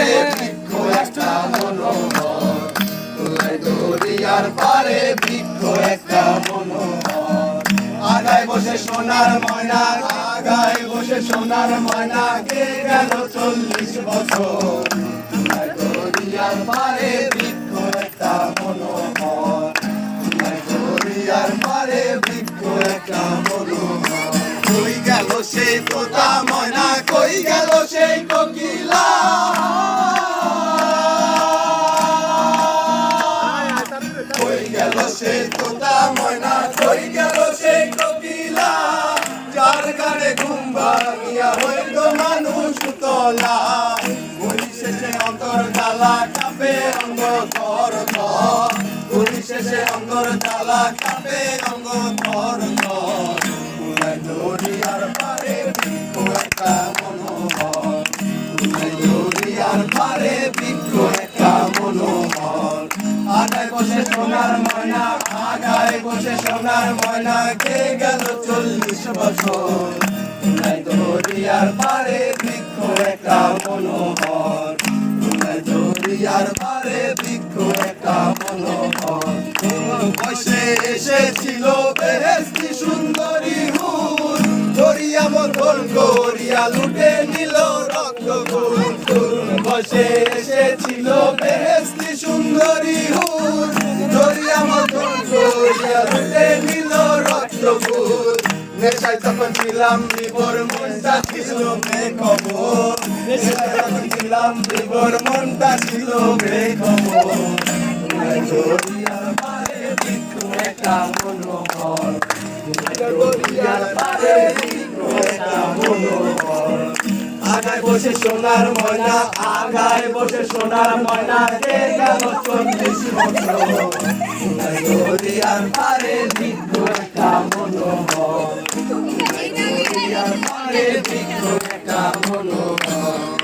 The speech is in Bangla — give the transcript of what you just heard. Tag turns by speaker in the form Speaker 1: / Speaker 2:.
Speaker 1: পারে বৃক্ষ একটা মনোহর, দরিয়ার পারে বৃক্ষ একটা মনোহর। আগায় বসে সোনার ময়না, আগায় বসে সোনার ময়না, কে গেল 40 বছর। দরিয়ার পারে বৃক্ষ একটা মনোহর, দরিয়ার পারে বৃক্ষ একটা মনোহর। কই গেল সেই তোতা ময়না, কই গেল সেই কোকিলা, কই গেল সেই তোতা ময়না, কই গেল সেই কোকিলা, যার গানে ঘুম ভাঙিয়া হইল মানুষ তোলা। পরিশেষে অন্তর জ্বালা কাঁপে অঙ্গ থর থর, পরিশেষে অন্তর জ্বালা কাঁপে অঙ্গ থর থর। দরিয়ার পারে বৃক্ষ একটা মনোহর, দরিয়ার পারে বৃক্ষ একটা মনোহর। আগায় বসে সোনার ময়না, আগায় বসে সোনার ময়না, কে গেল 40 বছর। দরিয়ার পারে বৃক্ষ একটা মনোহর, দরিয়ার পারে বৃক্ষ একটা মনোহর। বসে এসেছিল বেহেশতি সুন্দরী হুর, ধরিয়া বন্ধন করিয়া লুটে নিল রক্ত ফুল। বসে এসেছিল বেহেশতি সুন্দরী হুর, ধরিয়া বন্ধন করিয়া লুটে নিল রক্ত ফুল। নেশায় তখন ছিলাম বিভোর, মনটা ছিল বেখবর, নেশায় তখন ছিলাম বিভোর, মনটা ছিল বেখবর। দরিয়ার পারে বৃক্ষ একটা মনোহর, দরিয়ার পারে বৃক্ষ একটা মনোহর। আগায় বসে সোনার ময়না, আগায় বসে সোনার ময়না, কে গেল 40 বছর। দরিয়ার পারে বৃক্ষ একটা মনোহর, দরিয়ার পারে বৃক্ষ একটা মনোহর।